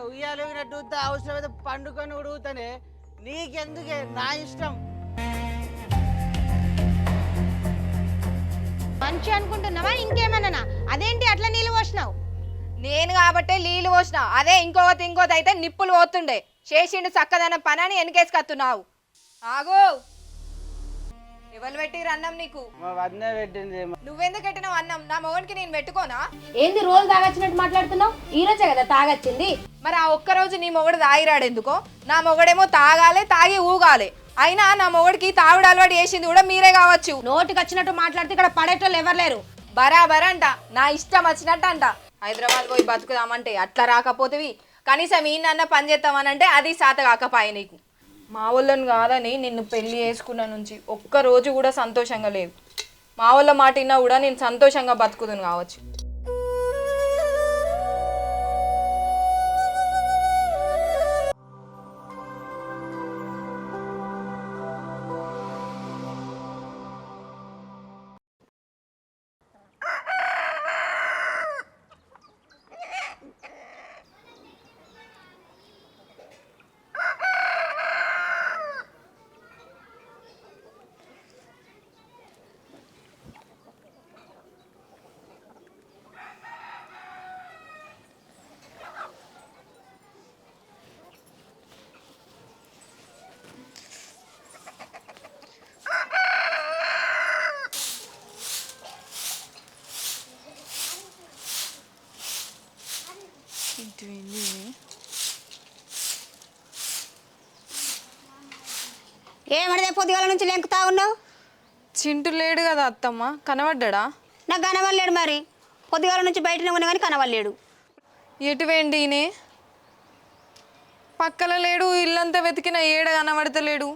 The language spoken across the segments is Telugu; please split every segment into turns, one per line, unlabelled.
ఉయ్యాలు ఊగినట్టు ఊగుతా, అవసరమైతే పండుకొని కూడా ఊగుతానే. నీకెందుకే, నా ఇష్టం.
మంచి అనుకుంటున్నావా ఇంకేమన్నా? అదేంటి అట్లా నీళ్ళు పోసినావు?
నేను కాబట్టే నీళ్ళు పోసిన. అదే ఇంకోటి అయితే నిప్పులు పోతుండే. చేసిండు చక్కదనం పని అని వెనకేసుకొస్తున్నావు. ఆగు, ఎవరు పెట్టిరు అన్నం నీకు?
మా వదినే పెట్టింది.
నువ్వెందుకు పెట్టినావు అన్నం? నా మొగనికి నేను పెట్టుకోనా?
ఏంది రోజు తాగొచ్చినట్టు మాట్లాడుతున్నావు? ఈ రోజే కదా తాగొచ్చింది.
మరి ఆ ఒక్కరోజు నీ మొగడు తాగిరాడు ఎందుకో? నా మొగడేమో తాగాలి, తాగి ఊగాలి. అయినా నా మొగడికి తాగుడు అలవాటు చేసింది కూడా మీరే కావచ్చు.
నోటికి వచ్చినట్టు మాట్లాడితే ఇక్కడ పడేటోళ్ళు ఎవరు లేరు.
బరాబర్ అంట, నా ఇష్టం వచ్చినట్టు అంట. హైదరాబాద్ పోయి బతుకుదామంటే అట్లా రాకపోతేవి, కనీసం ఈయనన్నా పని చేస్తామనంటే అది సాత కాకపాయ నీకు. మా వాళ్ళని కాదని నిన్ను పెళ్లి చేసుకున్న నుంచి ఒక్కరోజు కూడా సంతోషంగా లేదు. మా వాళ్ళ మాట విన్నా కూడా నేను సంతోషంగా బతుకుదును కావచ్చు.
ఏమడితే పొద్దుగాల నుంచి లెంకుతా ఉన్నావు?
చింటూ లేడు కదా అత్తమ్మ, కనబడ్డా?
నాకు కనవలేడు. మరి పొద్దుగాల నుంచి బయటనే ఉన్నా కానీ కనవలేడు.
ఎటు వేండినే? పక్కల లేడు, ఇల్లంతా వెతికిన ఏడ కనబడతలేడు.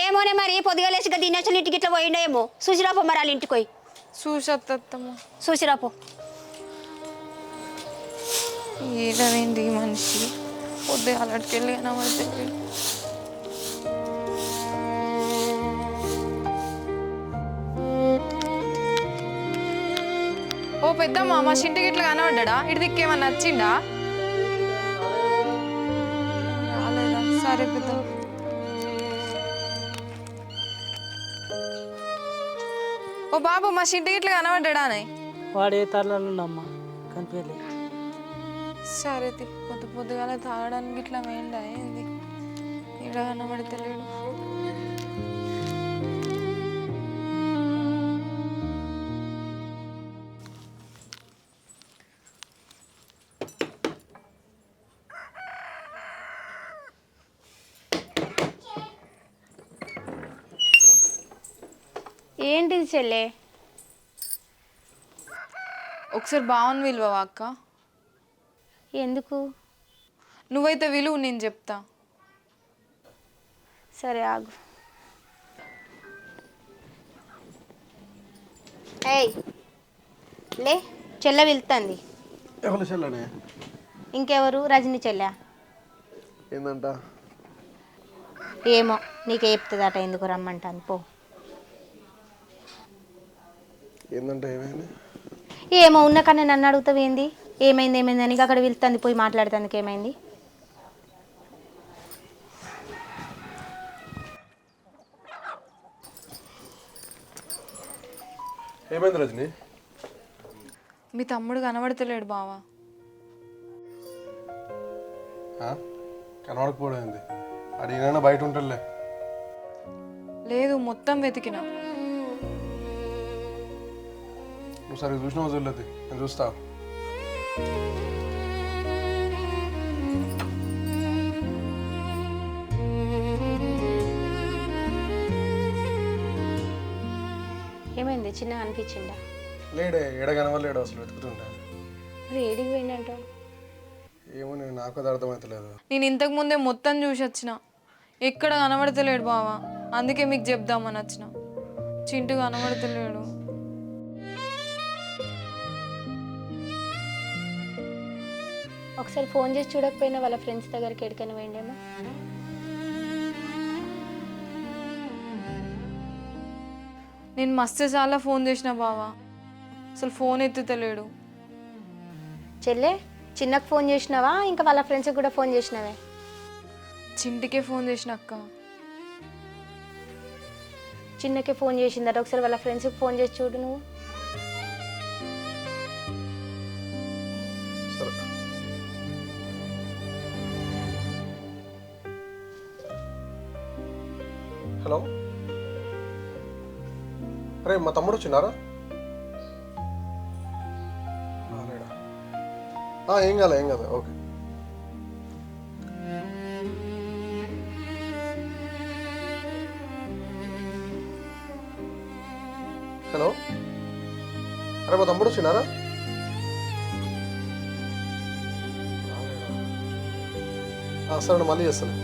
ఏమోనే మరి పొద్దుగాలేసి తినొచ్చిన ఇంటికి ఇట్లా పోయిండో ఏమో. చూసిరాపో మరి వాళ్ళ ఇంటికి పోయి.
చూసత్తమ్మ,
చూసిరాపో.
ఏడవేండి మనిషి, పొద్దు అలటికెళ్ళి కనబడతలేడు. ఓ పెద్దమ్మ, మా చింటికి ఇట్లా కనబడ్డా? ఇటు దిక్కేమన్నా నచ్చిండా? రాలేదా? సరే పెద్దమ్మ. ఓ బాబు, మా చింటికి ఇట్లా కనబడ్డా?
వాడు ఏ తరలమ్మా కనిపించలేదు.
సరే పొద్దుగాల తాగడానికి ఇట్లా వేయండి. ఏంది ఇక్కడ కనబడతలేడు?
ఏంటిది చెల్లే?
ఒకసారి బావని విలువవా అక్క?
ఎందుకు?
నువ్వైతే విలువ, నేను చెప్తా.
సరే ఆగు. ఏయ్ లే, చెల్లె వెళ్తుంది.
ఎవరు చెల్లనే?
ఇంకెవరు? రజని చెల్లె.
ఏందంట?
ఏమో నీకే చెప్తుందట. ఎందుకు రమ్మంటాను పో.
ఏందంట? ఏమైంది?
ఏమో ఉన్న కానీ నన్ను అడుగుతావు ఏంది? ఏమైంది అని అక్కడ వెళ్తుంది, పోయి మాట్లాడుతుంది. ఏమైంది?
ఏమైంది రజని?
మీ తమ్ముడు కనబడతలేడు బావా.
కనబడకపోవడం ఏంది? అడిగినా బయట ఉంటాడులే.
లేదు, మొత్తం వెతికినా.
నువ్వు సరిగ్గా చూసినావు చూడలేదు, నేను చూస్తా.
ఏమైంది? చిన్నగా అనిపించిందా?
లేడే, ఏడ కనవలేడు అసలు, వెతుకుతుంటా.
మరి ఏడికి పోయిందంట?
ఏమో నాకు అది అర్థమవుతలేదు.
నేను ఇంతకు ముందే మొత్తం చూసి వచ్చిన, ఎక్కడ కనబడతలేడు బావా. అందుకే మీకు చెప్దామని వచ్చిన. చింటూ కనబడతలేడు.
ఒకసారి ఫోన్ చేసి చూడకపోయినా వాళ్ళ ఫ్రెండ్స్ దగ్గరికి ఎక్కడికైనా పోయిండేమో.
నేను మస్తు చాలా ఫోన్ చేసిన బావా, అసలు ఫోన్ ఎత్తుతలేడు.
చెల్లె చిన్నకు ఫోన్ చేసినావా ఇంకా వాళ్ళ ఫ్రెండ్స్కి కూడా ఫోన్ చేసినావే?
చింటికే ఫోన్ చేసిన అక్క.
చిన్నకే ఫోన్ చేసిందట, ఒకసారి వాళ్ళ ఫ్రెండ్స్కి ఫోన్ చేసి చూడు నువ్వు.
సరే. హలో, అరే మా తమ్ముడు వచ్చినారా? ఏం కాదు ఓకే. హలో, అరే మా తమ్ముడు వచ్చినారా? సరే మళ్ళీ చేస్తాను.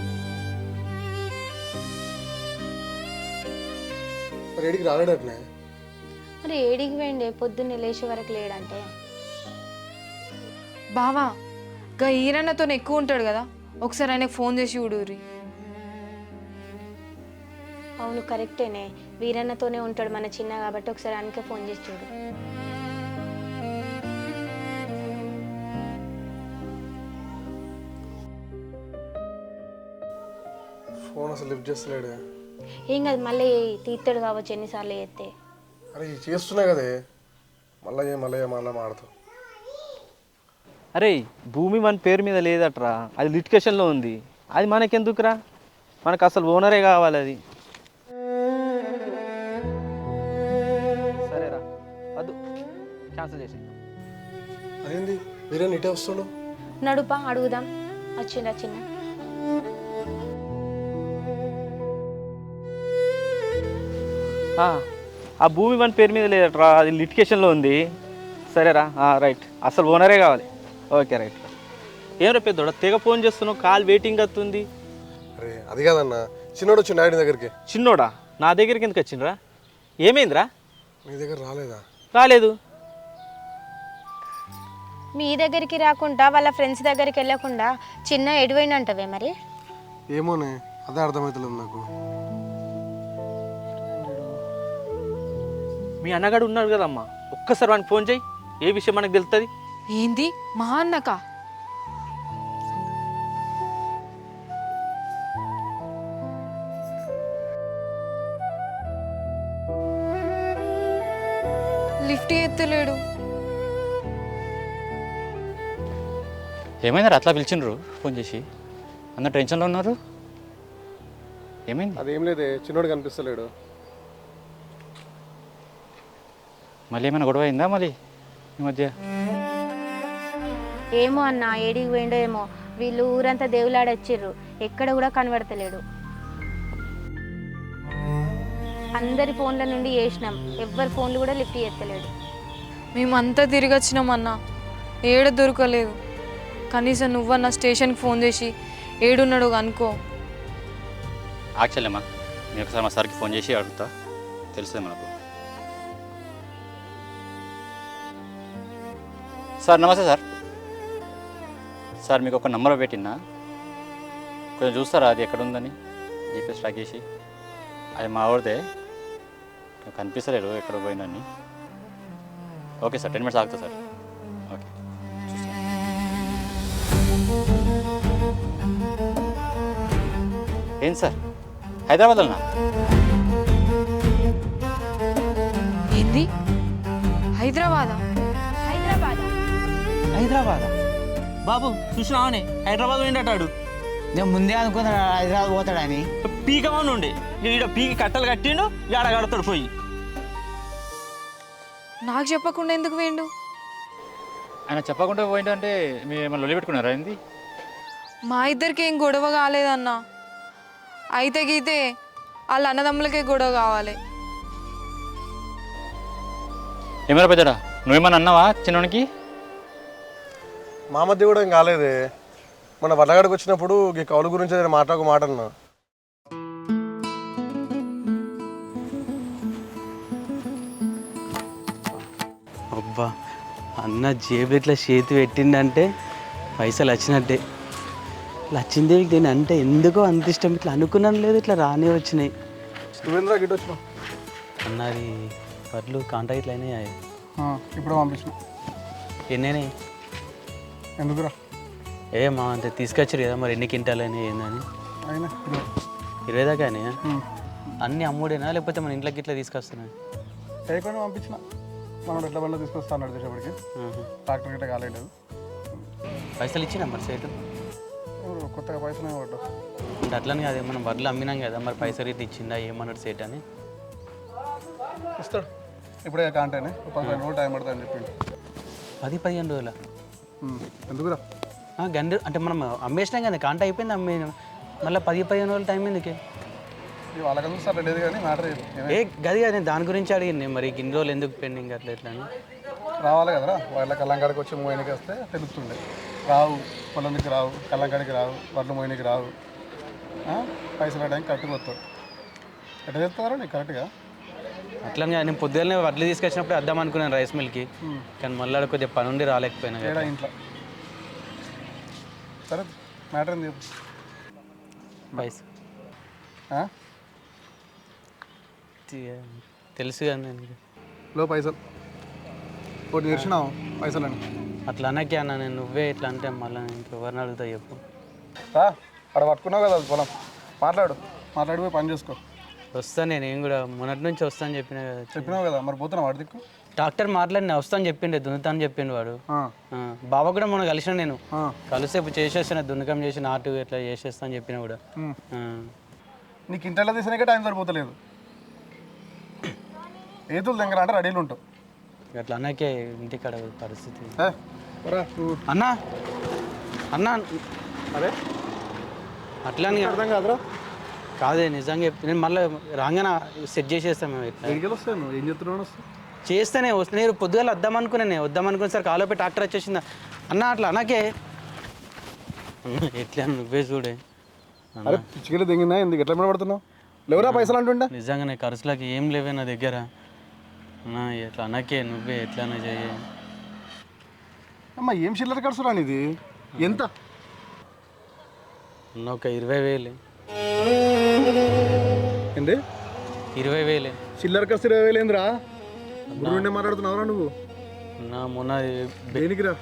మరి ఏడికి రాలేడట్నే?
మరి ఏడికి వేయండి, పొద్దున్నే లేచే వరకు లేడంటే.
బావా గా ఈరన్నతో ఎక్కువ ఉంటాడు కదా, ఒకసారి ఆయనకు ఫోన్ చేసి చూడుర్రి.
అవును కరెక్టేనే, వీరన్నతోనే ఉంటాడు మన చిన్న కాబట్టి ఒకసారి ఆయనకే ఫోన్ చేసి చూడు.
ఫోన్ అసలు లిఫ్ట్ చేస్తలేడు.
ఏం కాదు, మళ్ళీ తీస్తాడు కావచ్చు ఎన్నిసార్లు చేస్తే.
అరే చేస్తున్నా కదే, మళ్ళీ మాడతావు.
అరే భూమి మన పేరు మీద లేదట్రా, అది లిటికేషన్లో ఉంది. అది మనకెందుకురా, మనకు అసలు ఓనరే కావాలి అది. సరేరా వద్దు, క్యాన్సిల్ చేసి.
అదేంది వీరే ఇటే వస్తాడు?
నడుపా అడుగుదాం. వచ్చిందా చిన్న?
ఆ భూమి మన పేరు మీద లేదట్రా, అది లిటికేషన్లో ఉంది. సరేరా రైట్, అసలు ఓనరే కావాలి. Okay right. ఏం పెద్దోడా తెగ ఫోన్ చేస్తున్నావు, కాల్ వెయిటింగ్ వస్తుంది.
అరే అది కాదన్నా, చిన్నోడు వచ్చిండు డాడీ దగ్గరికి.
చిన్నోడా నా దగ్గరికి ఎందుకు వచ్చిండ్రా? ఏమైందిరా?
నీ దగ్గర రాలేదా?
రాలేదు.
మీ దగ్గరికి రాకుండా వాళ్ళ ఫ్రెండ్స్ దగ్గరికి వెళ్ళకుండా చిన్న ఎడిపోయినంటవే మరి?
ఏమోనే, అదే అర్థమవుతలేదు నాకు.
మీ అన్నగాడు ఉన్నాడు కదమ్మా, ఒక్కసారి వానికి ఫోన్ చేయి, ఏ విషయం మనకు తెలుస్తుంది.
ఏంది మా అన్నక? లిఫ్ట్ ఎత్తలేడు.
ఏమైంది అట్లా పిలిచిండ్రు ఫోన్ చేసి? అన్న టెన్షన్లో ఉన్నారు, ఏమైంది?
అదేం లేదే, చిన్నోడు కనిపిస్తలేడు.
మళ్ళీ ఏమైనా గొడవ అయిందా మళ్ళీ ఈ మధ్య?
ఏమో అన్న, ఏడికి పోయిండో ఏమో. వీళ్ళు ఊరంతా దేవులాడొచ్చిర్రు, ఎక్కడ కూడా కనబడతలేడు. అందరి ఫోన్ల నుండి చేసినాం, ఎవ్వరి ఫోన్లు కూడా లిఫ్ట్ చేస్తలేడు.
మేమంతా తిరిగి వచ్చినామన్నా, ఏడ దొరకలేదు. కనీసం నువ్వన్నా స్టేషన్కి ఫోన్ చేసి ఏడున్నాడు అనుకో.
యాక్చువల్లీ అమ్మా, నేను ఒకసారి మా సార్కి ఫోన్ చేసి అడుగుతా, తెలుస్తుంది మనకు. సార్ నమస్తే సార్. సార్ మీకు ఒక నెంబర్ పెట్టినా, కొంచెం చూస్తారా అది ఎక్కడ ఉందని జీపీఎస్ ట్రాక్ చేసి? అది మా ఊరిదే, కనిపిస్తలేడు ఎక్కడ పోయిందని. ఓకే సార్, 10 minutes ఆగుతా సార్. ఓకే ఏం సార్, హైదరాబాద్లోనా?
ఏంది హైదరాబాదా?
హైదరాబాద్ బాబు చూసినావని హైదరాబాద్ పోయిండటాడు.
నేను ముందే అనుకున్నా హైదరాబాద్ పోతాడని.
పీకమని ఉండే ఈడ పీకి కట్టలు కట్టిండు, ఆడ కడతాడు పోయి.
నాకు చెప్పకుండా ఎందుకు వేయండు?
ఆయన చెప్పకుండా పోయిందంటే మీరు ఏమైనా లొల్లి పెట్టుకున్నారా ఏంది?
మా ఇద్దరికి ఏం గొడవ కాలేదన్నా. అయితే గీతే వాళ్ళ అన్నదమ్ములకే గొడవ కావాలి.
ఏమైనా పెద్దడా, నువ్వేమన్నా అన్నావా చిన్నోనికి?
మా మధ్య కూడా ఏం కాలేదే. మన వల్లగాడికి వచ్చినప్పుడు ఈ కౌలు గురించి నేను మాట అన్నా.
అబ్బా అన్న జేబులు ఇట్లా చేతి పెట్టిండంటే పైసలు వచ్చినట్టే. లచ్చిందేవికి నేను అంటే ఎందుకో అంత ఇష్టం. ఇట్లా అనుకున్నాను లేదు, ఇట్లా రానే వచ్చినాయి.
నువ్వేంద్రా గిట్ వచ్చినావు?
అన్నది పర్లు కాంటాక్ట్లు అయినాయి.
ఇప్పుడు పంపించిన.
ఎన్నైనాయి?
ఎందుకురా
మా అంతే తీసుకొచ్చారు కదా మరి ఎన్ని కింటాలని ఏందని
అయినా
20 దాకానే అన్ని అమ్ముడేనా లేకపోతే మన ఇంట్లోకి ఇట్లా తీసుకొస్తున్నా
చేయకుండా పంపించిన మనోడు ఎట్లా బండ్లో తీసుకొస్తా అన్నాడు చేసేపటికి ట్రాక్టర్ గిట్ట కాలేదు
పైసలు ఇచ్చినా మరి సేటు
కొత్తగా పైసలు పడ్డా
అంటే అట్లని కాదే మనం వడ్లు అమ్మినాం కదా మరి పైసలు ఇట్లా ఇచ్చిందా ఏమన్నాడు సేట్ అని
ఇస్తాడు ఇప్పుడే కాంటేనే 15 రోజులు టైం పడుతుంది అని చెప్పిండు
10-15 రోజుల
ఎందుకురా
గండి అంటే మనం అమ్మేసినాం కదా కాంట అయిపోయింది అమ్మే మళ్ళీ 10-15 రోజులు టైం ఎందుకే
వాళ్ళకందరూ సార్ లేదు కానీ మ్యాటర్
గది కదా నేను దాని గురించి అడిగింది మరి ఇన్ని రోజులు ఎందుకు పెండింగ్ అట్లా ఎట్లా అని
రావాలి కదరా వాళ్ళ కల్లంకాడికి వచ్చి మోయినకి వస్తే తెలుస్తుండే రావు పొలంకి రావు కల్లంకాడికి రావు వడ్లు మోయినకి రావు పైసలు టైంకి కట్టుకొస్తాడు ఎట్లా చెప్తారా నీకు కరెక్ట్గా
అట్లా నేను పొద్దున్నే వడ్లు తీసుకొచ్చినప్పుడు వద్దాం అనుకున్నాను రైస్ మిల్కి కానీ మళ్ళీ కొద్దిగా పని ఉండి రాలేకపోయినా
ఏడా ఇంట్లో సరే మ్యాటర్ ఏంది
పైస తెలుసు కదా నేను
లో పైసలు ఒకటి తెరిచినావు పైసలని
అట్లా అనకే అన్న నేను నువ్వే ఇట్లా అంటే మళ్ళీ ఇంకెవరిని అడుగుతా చెప్పు
అక్కడ పట్టుకున్నావు కదా అది పొలం మాట్లాడిపోయి పని చేసుకో
వస్తాను నేను కూడా మొన్నటి నుంచి వస్తాను చెప్పినా కదా
చెప్పినావు కదా మరి పోతున్నావు వాడి దిక్కు
డాక్టర్ మాట్లాడిన వస్తాను చెప్పిండే దున్నుతా అని చెప్పిండు వాడు బాబా కూడా మొన్న కలిసిన నేను కలిస్తే ఇప్పుడు చేసేస్తాను దున్నకం చేసి నాటు ఇట్లా చేసేస్తా అని చెప్పినా కూడా
నీకు ఇంట్లో తీసినాకే టైం సరిపోతలేదు ఏతులు దగ్గర అంటే రెడీలు ఉంటావు
అట్లా అన్నకే ఇంటికాడ పరిస్థితి
అన్నా
అన్నా
అరే
అట్లా
అర్థం కాదురా
కాదే నిజంగా చెప్తే నేను మళ్ళీ రాగానే సెట్ చేసేస్తాను మేము ఇట్లా
ఎడికి వస్తాను నువ్వు ఏం చెప్తున్నావు
చేస్తేనే వస్తే నేను పొద్దుగాల వద్దామనుకున్నాను సార్ కాలోపే ట్రాక్టర్ వచ్చేసిందా అన్న అట్లా అన్నకే ఎట్లా నువ్వే చూడే
అరే పిచ్చికెళ్ళి దిగిందా ఎందుకు ఎట్లా పడుతున్నావు లేవురా పైసలు అంటుండే
నిజంగానే ఖర్చులకి ఏం లేవే నా దగ్గర అన్నా ఎట్లా అన్నకే నువ్వే ఎట్లానే చెయ్యి
అమ్మా ఏం చిల్లర ఖర్చురా ఇది ఎంత
అన్న ఒక 20,000
ఏంటి
20,000
చిల్లర ఖర్చు 20,000 ఏందిరా గురుండే మాట్లాడుతున్నావురా నువ్వు
నా మొన్న
దేనికిరా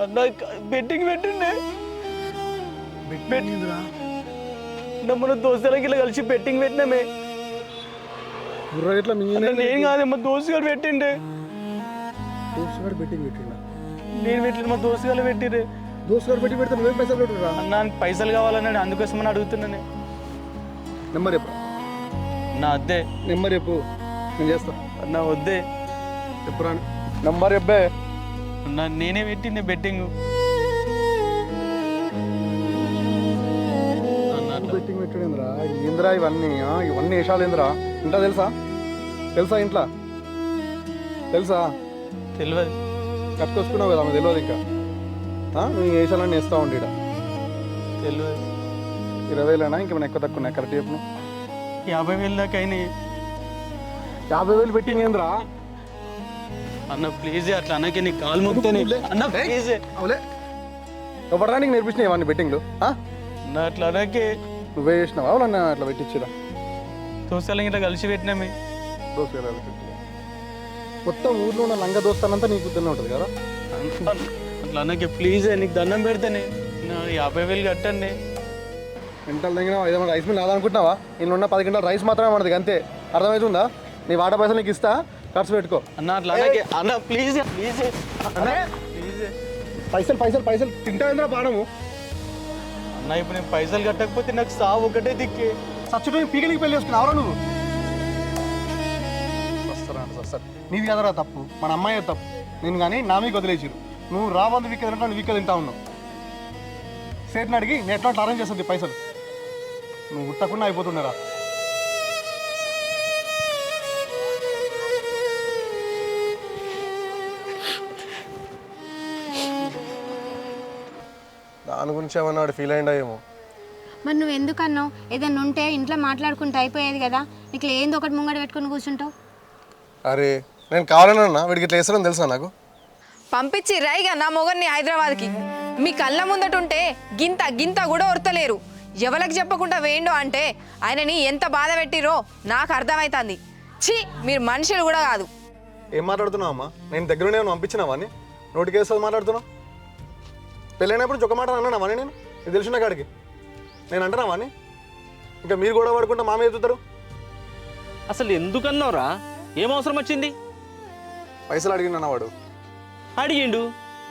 అన్న బెట్టింగ్ పెట్టిండే
పెట్టిందిరా
మన దోస్తులకి ఇలా కలిసి బెట్టింగ్ పెట్టినామే
గుర్ర ఇట్లా
నేను కాదు మా దోస్తు గారు పెట్టిండే
బెట్టింగ్ పెట్టిండా
నేను పెట్టిన మా దోస్తు గారు పెట్టిరే
దోస్తు గారు పెట్టి పెడితే నువ్వేం పైసలు పెట్టురా
అన్న పైసలు కావాలన్నాడు అందుకోసం అని అడుగుతున్నాను
నెంబర్ చెప్పు
నా అద్దే
నెంబర్ చెప్పు నేను చేస్తా
అన్న వద్దే
చెప్పురా నెంబర్ చెప్పే
అన్న నేనే పెట్టిండే బెట్టింగ్
బెట్టింగ్ పెట్టాడేంద్రా ఏంద్రా ఇవన్నీ ఇవన్నీ వేషాలు ఏంద్రా ఇంట్లో తెలుసా ఇంట్లో తెలుసా
తెలియదు
కట్టుకొచ్చుకున్నావు కదా తెలియదు ఇంకా నువ్వు వేషాలన్నీ వేస్తా ఉండి
తెలియదు
20,000 ఇంకేమైనా ఎక్కువ తక్కువ కరెక్ట్ చెప్పు
50,000 దాకా అయినాయి
50,000 పెట్టింగ్ ఏంద్రా
అన్న ప్లీజ్ అట్లా అన్నకి నీకు కాలు మొక్కుతానే అన్న ప్లీజ్
అవులే ఎవరా నీకు నేర్పించినాయి ఇవన్నీ బెట్టింగ్లు
అన్న అట్లా అన్నకి
నువ్వే చేసినావా వాళ్ళని అట్లా పెట్టించిరా
దోస్తులు ఇట్లా కలిసి పెట్టినామే
దోస్తులు మొత్తం ఊర్లో ఉన్న లంగ దోస్తానంతా నీకు గుర్తునే ఉంటుంది కదా
అట్లా అన్నకి ప్లీజ్ నీకు దండం పెడితేనే నా 50,000 కట్టండి
క్వింటల్ దగ్గర 500 రైస్ మిల్ నాదనుకుంటున్నావా నేను ఉన్న 10 క్వింటాల్ రైస్ మాత్రమే మనది అంతే అర్థమవుతుందా నీ వాట పైసలు నీకు ఇస్తా ఖర్చు పెట్టుకో
అన్న అట్లా అన్నకి అన్న ప్లీజ్ ప్లీజ్
ప్లీజ్ పైసలు తింటావేంద్రా బాణము
అన్న ఇప్పుడు నేను పైసలు కట్టకపోతే నాకు సావు ఒకటే దిక్కే
సచ్చుతో పీకలికి పెళ్లి చేసుకున్నావురా నువ్వు వస్తారా నీది కదరా తప్పు మన అమ్మాయి తప్పు నేను కానీ నా మీకు వదిలేసిరు నువ్వు రాబంది వీక్ తింటా వీక్ తింటా ఉన్నావు సేట్ని అడిగి నేను ఎట్లా అరేంజ్ చేస్తుంది పైసలు నువ్వు ఉట్టకుండా అయిపోతుండరా దాని గురించి ఏమన్నా ఫీల్ అయిందా ఏమో
మరి నువ్వు ఎందుకన్నావు ఏదన్నా ఉంటే ఇంట్లో మాట్లాడుకుంటూ అయిపోయేది కదా నీకు ఏందో ఒకటి ముంగడ పెట్టుకుని కూర్చుంటావు
అరే నేను కావాలన్నా వీడికి ఇట్లా వేస్తారని తెలుసా నాకు
పంపించి రైగా నా మొగన్ని హైదరాబాద్కి మీ కళ్ళ ముందటుంటే గింత గింత కూడా ఒరతలేరు ఎవరికి చెప్పకుండా వేయండు అంటే ఆయనని ఎంత బాధ పెట్టిరో నాకు అర్థమవుతుంది ఛీ మీరు మనుషులు కూడా కాదు
ఏం మాట్లాడుతున్నావు అమ్మా? నేను దగ్గరనే పంపించినావా అని నోటికేస్తుంది మాట్లాడుతున్నావు? పెళ్ళైనప్పుడు నుంచి ఒక మాట అన్నావా నేను? ఇది తెలిసిన కాడికి నేను అంటున్నావా అని? ఇంకా మీరు కూడా పడుకుంటా మా మీద ఎత్తుతారు.
అసలు ఎందుకన్నావురా? ఏం అవసరం వచ్చింది?
పైసలు అడిగిన వాడు
అడిగిండు,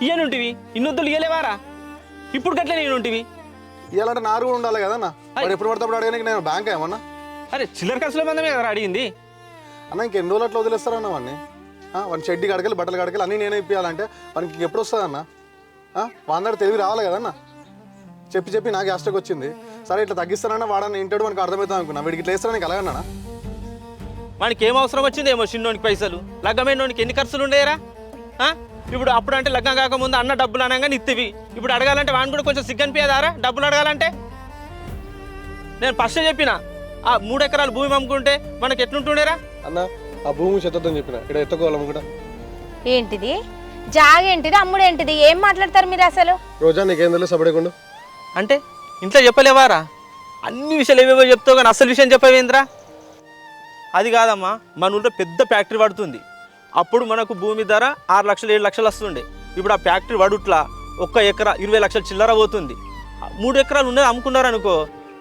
ఇయ్యనుంటివి. ఇన్నొద్దులు ఇయ్యలేవారా? ఇప్పుడు గట్లే నేనుంటివి.
ఇవ్వాలంటే నారు కూడా ఉండాలి కదన్నా. వాడు ఎప్పుడు పడతాడు అడగడానికి నేను బ్యాంక్ ఏమన్నా?
అరే చిల్లర ఖర్చుల మందమే కదా అడిగింది.
అన్న ఇంకెన్ని రోజులు అట్లా వదిలేస్తారన్న వాడిని? వాడిని చెడ్డి కడకలు బట్టలు కడకలు అన్నీ నేనే ఇప్పించాలంటే వానికి ఎప్పుడు వస్తుందన్న? వాందడు తెలివి రావాలి కదన్న. చెప్పి చెప్పి నాకు యాస్టక్ వచ్చింది. సరే ఇట్లా తగ్గిస్తానన్నా వాడని ఇంటాడు మనకు అర్థమవుతాం అనుకున్నా. వీడికి ఇట్లా వేస్తాను నీకు అలాగన్నా?
వానికి ఏం అవసరం వచ్చిందేమో చిన్నోనికి పైసలు. లగ్గమైనోనికి ఎన్ని ఖర్చులు ఉండేరా? ఇప్పుడు అప్పుడు అంటే లగ్గం కాకముందు అన్న డబ్బులు అనగా నిత్తివి. ఇప్పుడు అడగాలంటే వాడిని కూడా కొంచెం సిగ్గనిపించదారా డబ్బులు అడగాలంటే? నేను ఫస్ట్ చెప్పిన ఆ 3 ఎకరాలు భూమి అమ్ముకుంటే మనకి ఎట్లుంటుండేరా?
అన్న ఆ భూమి చెత్తదని చెప్పిన ఇక్కడ ఎత్తుకోవాలి కూడా.
ఏంటిది జాగేంటిది అమ్ముడేంటిది? ఏం మాట్లాడతారు మీరు అసలు?
రోజా నీకేం తెలుసు సపడేకుండా?
అంటే ఇంట్లో చెప్పలేవారా? అన్ని విషయాలు ఏవేవో చెప్తావు కానీ అసలు విషయం చెప్పవేంద్రా? అది కాదమ్మా, మన ఊళ్ళో పెద్ద ఫ్యాక్టరీ పడుతుంది. అప్పుడు మనకు భూమి ధర 6 లక్షలు 7 లక్షలు వస్తుండే. ఇప్పుడు ఆ ఫ్యాక్టరీ వడుట్లా 1 ఎకరా 20 లక్షలు చిల్లర పోతుంది. 3 ఎకరాలు ఉన్నది అమ్ముకున్నారనుకో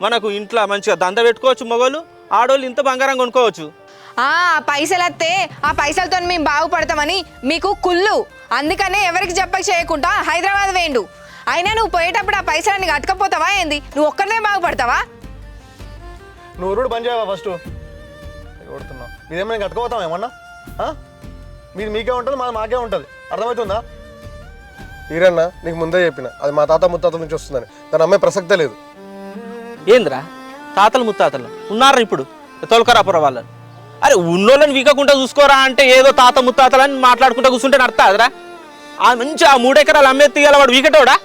మనకు ఇంట్లో మంచిగా దంద పెట్టుకోవచ్చు. మగవాళ్ళు ఆడోళ్ళు ఇంత బంగారం కొనుక్కోవచ్చు.
పైసలు వస్తే ఆ పైసలతో మేము బాగుపడతామని మీకు కుళ్ళు. అందుకనే ఎవరికి చెప్పక చేయకుండా హైదరాబాద్ వేయండు. అయినా నువ్వు పోయేటప్పుడు ఆ పైసలన్నీ కట్టుకపోతావా ఏంది? నువ్వు ఒక్కరినే బాగుపడతావా?
నువ్వు కూడా బంద్ చేయవా ఫస్ట్? కొడుతున్నావు ఇదేమైనా కట్టుకోతాం ఏమన్నా? మీది మీకే ఉంటుంది, మాది మాకే ఉంటుంది. అర్థమవుతుందా? ఈరన్న నీకు ముందే చెప్పిన అది మా తాత ముత్తాతల నుంచి వస్తుందని. దాని అమ్మాయి ప్రసక్తే లేదు.
ఏంద్రా తాతలు ముత్తాతలు ఉన్నారా ఇప్పుడు తోలుకరాపుర వాళ్ళని? అరే ఉన్నోళ్ళని వీకకుండా చూసుకోరా అంటే ఏదో తాత ముత్తాతలని మాట్లాడుకుంటూ కూర్చుంటే అర్థాదరా? ఆ మంచి ఆ 3 ఎకరాలు అమ్మేత్తి గల వాడు వీకటోడా?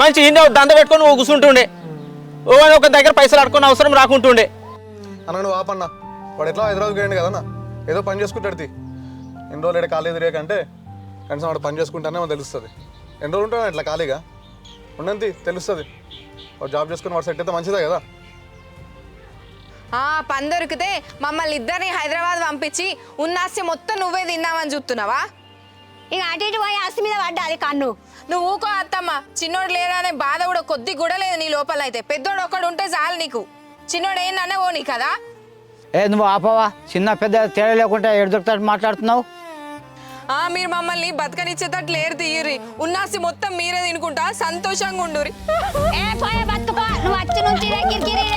మంచి ఈయన దంద పెట్టుకొని ఓ కూర్చుంటుండే. ఓ ఒక దగ్గర పైసలు అడుకొని అవసరం రాకుంటుండే.
అన్న నువ్వు ఆపన్నా. వాడు ఎట్లా హైదరాబాద్కి వెళ్ళండి కదన్నా, ఏదో పని చేసుకుంటాడు. ఎన్ని రోజులు ఇక్కడ ఖాళీ తిరిగాకంటే కనీసం వాడు పని చేసుకుంటానే మనకు తెలుస్తుంది. ఎన్ని రోజులు ఉంటాడు ఇట్లా ఖాళీగా ఉన్నంత తెలుస్తుంది. వాడు జాబ్ చేసుకుని వాడు సెట్ అయితే మంచిదే కదా.
పని దొరికితే మమ్మల్ని ఇద్దరిని హైదరాబాద్ పంపించి ఉన్న ఆస్తి మొత్తం నువ్వే తిన్నావని చూస్తున్నావా?
ఇక అటు ఇటు పోయి ఆస్తి మీద పడ్డా అది కన్ను.
నువ్వు ఊకో అత్తమ్మ. చిన్నోడు లేదనే బాధ కూడా కొద్ది కూడా లేదు నీ లోపల. అయితే పెద్దోడు ఒక్కడు ఉంటే చాలు నీకు. చిన్నోడు ఏంటనే ఓని కదా.
నువ్వు ఆపవా? చిన్న పెద్ద తేడా లేకుండా ఎడు దొరుకుతాడు మాట్లాడుతున్నావు.
మీరు మమ్మల్ని బతకనిచ్చేటట్లు లేరు తీయరి. ఉన్నాసి మొత్తం మీరే తినుకుంటా సంతోషంగా ఉండురి.
పోయే బతుకో నువ్వు వచ్చి నుంచి కిరికిరి